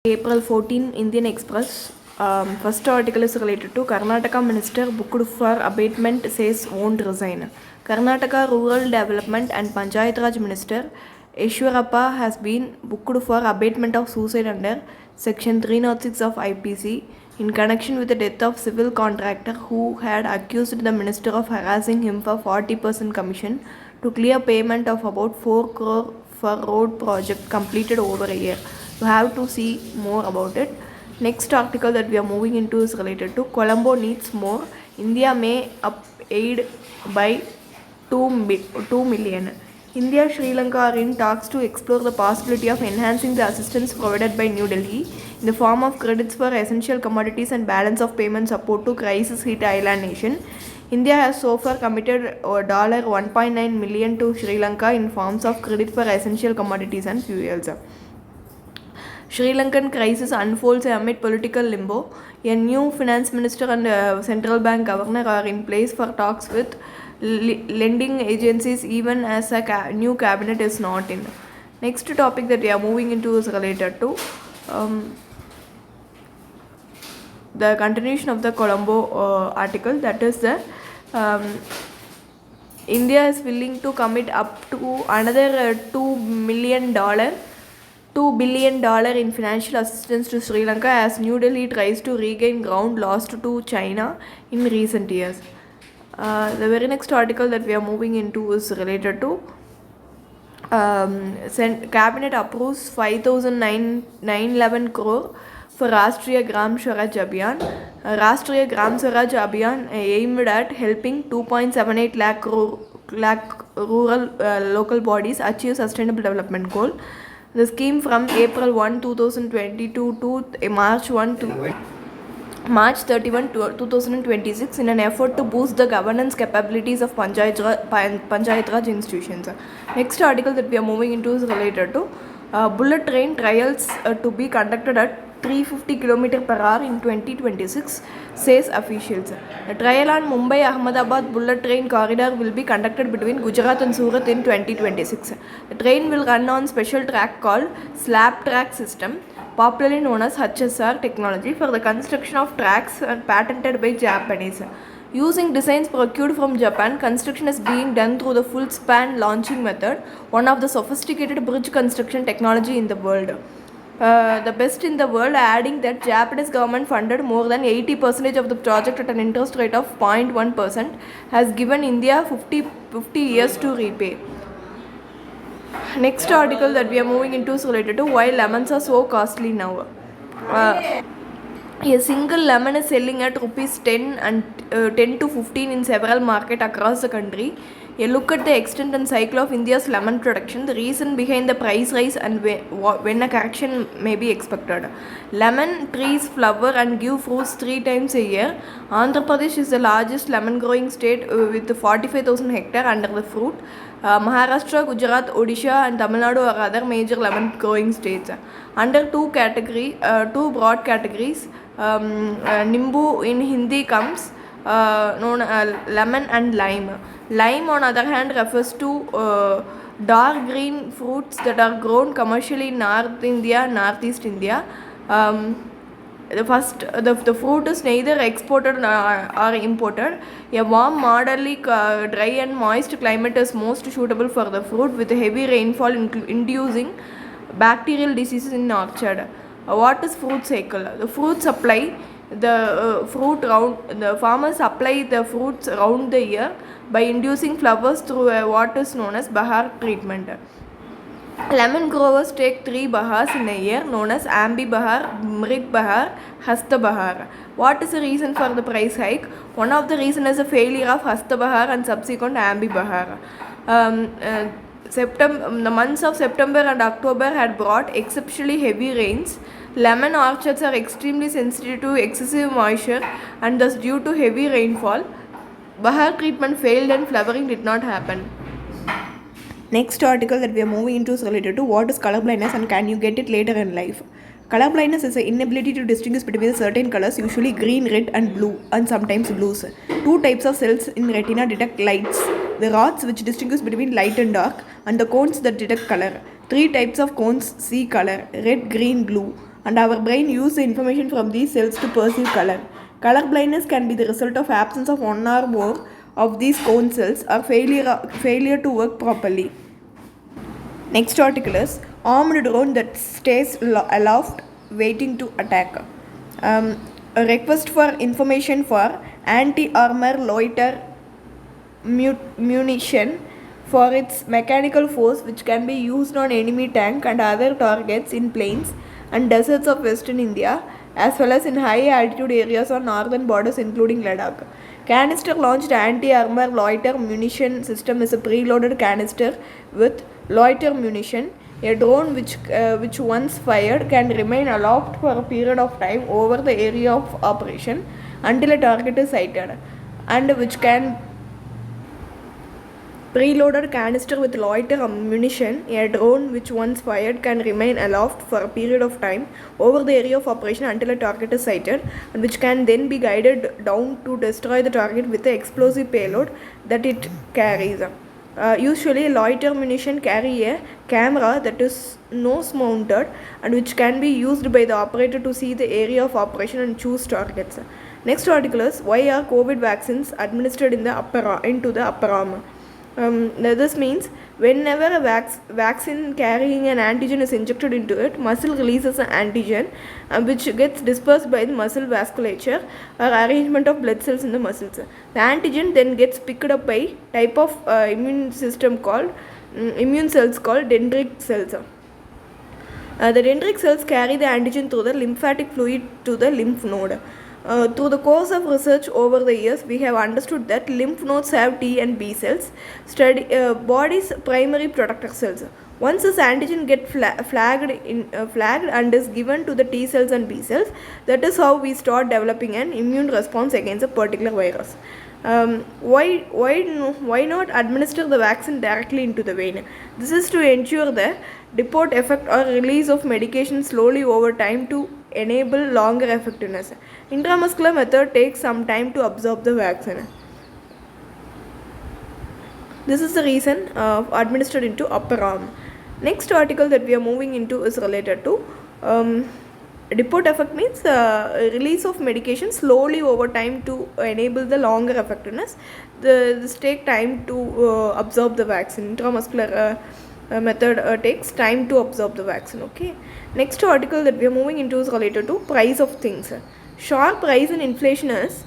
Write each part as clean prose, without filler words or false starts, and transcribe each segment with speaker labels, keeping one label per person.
Speaker 1: April 14 Indian Express. First article is related to Karnataka Minister booked for abatement says won't resign. Karnataka Rural Development and Panchayat Raj Minister Eshwarappa has been booked for abatement of suicide under Section 306 of IPC in connection with the death of civil contractor who had accused the minister of harassing him for 40% commission to clear payment of about 4 crore for road project completed over a year. You have to see more about it. Next article that we are moving into is related to Colombo needs more. India may up aid by 2 million. India Sri Lanka are in talks to explore the possibility of enhancing the assistance provided by New Delhi in the form of credits for essential commodities and balance of payment support to crisis hit island nation. India has so far committed $1.9 million to Sri Lanka in forms of credit for essential commodities and fuels. Sri Lankan crisis unfolds amid political limbo. A new finance minister and central bank governor are in place for talks with lending agencies even as a new cabinet is not in. Next topic that we are moving into is related to the continuation of the Colombo article, that is the India is willing to commit up to another $2 billion in financial assistance to Sri Lanka as New Delhi tries to regain ground lost to China in recent years. The very next article that we are moving into is related to Cabinet approves 5,911 crore for Rashtriya Gram Swaraj Abhiyan. Rashtriya Gram Swaraj Abhiyan aimed at helping 2.78 lakh rural local bodies achieve sustainable development goal. The scheme from April 1, 2022 to March 31, 2026 in an effort to boost the governance capabilities of Panchayat Raj institutions. Next article that we are moving into is related to bullet train trials to be conducted at 350 km per hour in 2026, says officials. The trial on Mumbai-Ahmedabad bullet train corridor will be conducted between Gujarat and Surat in 2026. The train will run on special track called slab track system, popularly known as HSR technology, for the construction of tracks patented by Japanese. Using designs procured from Japan, construction is being done through the full span launching method, one of the sophisticated bridge construction technology in the world. The best in the world, adding that Japanese government funded more than 80% of the project at an interest rate of 0.1%, has given India 50 years to repay. Next article that we are moving into is related to why lemons are so costly now. A single lemon is selling at rupees 10 to 15 in several markets across the country. A look at the extent and cycle of India's lemon production, the reason behind the price rise and when a correction may be expected. Lemon trees flower and give fruits 3 times a year. Andhra Pradesh is the largest lemon growing state with 45,000 hectares under the fruit. Maharashtra, Gujarat, Odisha and Tamil Nadu are other major lemon growing states. Under two broad categories, Nimbu in Hindi comes known lemon and lime. Lime, on other hand, refers to dark green fruits that are grown commercially in North India, Northeast India. The fruit is neither exported or imported. A warm, moderately dry and moist climate is most suitable for the fruit, with heavy rainfall inducing bacterial diseases in orchard. What is fruit cycle? The fruit supply the farmers supply the fruits around the year by inducing flowers through what is known as Bahar treatment. Lemon growers take 3 Bahars in a year, known as Ambi Bahar, Mrig Bahar, Hasta Bahar. What is the reason for the price hike? One of the reasons is the failure of Hasta Bahar and subsequent Ambi Bahar. The months of September and October had brought exceptionally heavy rains. Lemon orchards are extremely sensitive to excessive moisture and thus due to heavy rainfall, Bahar treatment failed and flowering did not happen. Next article that we are moving into is related to what is color blindness and can you get it later in life. Color blindness is the inability to distinguish between certain colors, usually green, red and blue, and sometimes blues. 2 types of cells in retina detect lights: the rods which distinguish between light and dark, and the cones that detect color. 3 types of cones see color: red, green, blue. and our brain uses the information from these cells to perceive color. Color blindness can be the result of absence of one or more of these cone cells or failure to work properly. Next article is armed drone that stays aloft waiting to attack. A request for information for anti-armor loiter munition for its mechanical force, which can be used on enemy tank and other targets in plains and deserts of western India, as well as in high altitude areas on northern borders including Ladakh. Canister launched anti-armor loiter munition system is a preloaded canister with loiter munition. A drone which once fired can remain aloft for a period of time over the area of operation until a target is sighted, and which can preloaded canister with loiter ammunition. A drone which once fired can remain aloft for a period of time over the area of operation until a target is sighted, and which can then be guided down to destroy the target with the explosive payload that it carries. Usually loiter munition carry a camera that is nose mounted and which can be used by the operator to see the area of operation and choose targets. Next article is why are COVID vaccines administered into the upper arm? This means whenever a vaccine carrying an antigen is injected into it, muscle releases an antigen which gets dispersed by the muscle vasculature or arrangement of blood cells in the muscles. The antigen then gets picked up by type of immune cells called dendritic cells. The dendritic cells carry the antigen through the lymphatic fluid to the lymph node. Through the course of research over the years, we have understood that lymph nodes have T and B cells, body's primary protector cells. Once this antigen gets flagged and is given to the T cells and B cells, that is how we start developing an immune response against a particular virus. Why not administer the vaccine directly into the vein? This is to ensure the depot effect or release of medication slowly over time to enable longer effectiveness. Intramuscular method takes some time to absorb the vaccine. This is the reason administered into upper arm. Next article that we are moving into is related to depot effect means release of medication slowly over time to enable the longer effectiveness. This take time to absorb the vaccine. Intramuscular method takes time to absorb the vaccine. Okay. Next article that we are moving into is related to price of things. Sharp rise in inflation is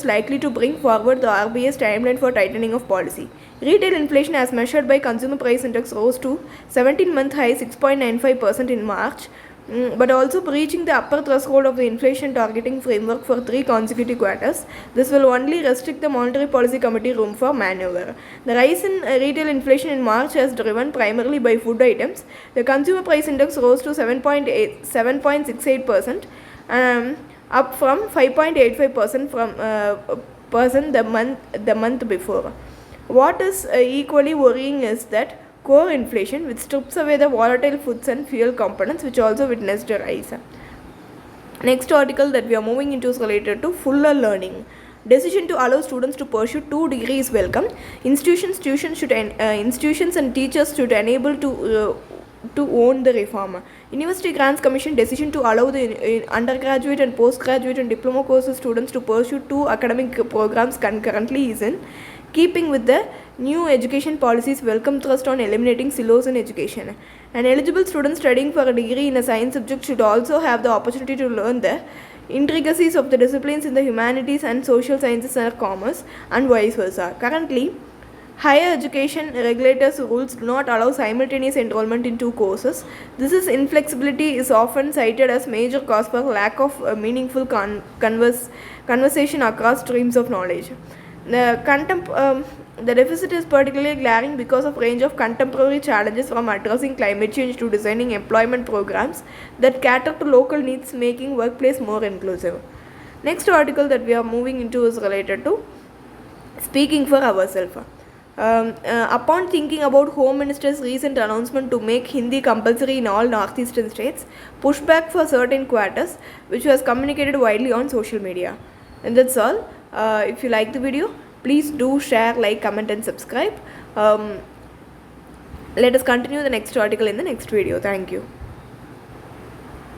Speaker 1: likely to bring forward the RBI's timeline for tightening of policy. Retail inflation as measured by consumer price index rose to 17-month high 6.95% in March, but also breaching the upper threshold of the inflation targeting framework for 3 consecutive quarters. This will only restrict the Monetary Policy Committee room for maneuver. The rise in retail inflation in March has driven primarily by food items. The consumer price index rose to 7.68%, up from 5.85% the month before. What is equally worrying is that core inflation, which strips away the volatile foods and fuel components, which also witnessed a rise. Next article that we are moving into is related to fuller learning. Decision to allow students to pursue 2 degrees welcome. Institutions and teachers should enable to own the reform. University Grants Commission decision to allow the undergraduate and postgraduate and diploma courses students to pursue 2 academic programs concurrently is in keeping with the new education policy's welcome thrust on eliminating silos in education. An eligible student studying for a degree in a science subject should also have the opportunity to learn the intricacies of the disciplines in the humanities and social sciences and commerce, and vice versa. Currently, higher education regulators' rules do not allow simultaneous enrollment in 2 courses. This inflexibility is often cited as major cause for lack of meaningful conversation across streams of knowledge. The deficit is particularly glaring because of range of contemporary challenges, from addressing climate change to designing employment programs that cater to local needs, making workplace more inclusive. Next article that we are moving into is related to speaking for ourselves. Upon thinking about Home Minister's recent announcement to make Hindi compulsory in all northeastern states, pushback for certain quarters, which was communicated widely on social media. And that's all. If you like the video, please do share, like, comment and subscribe. Let us continue the next article in the next video. Thank you.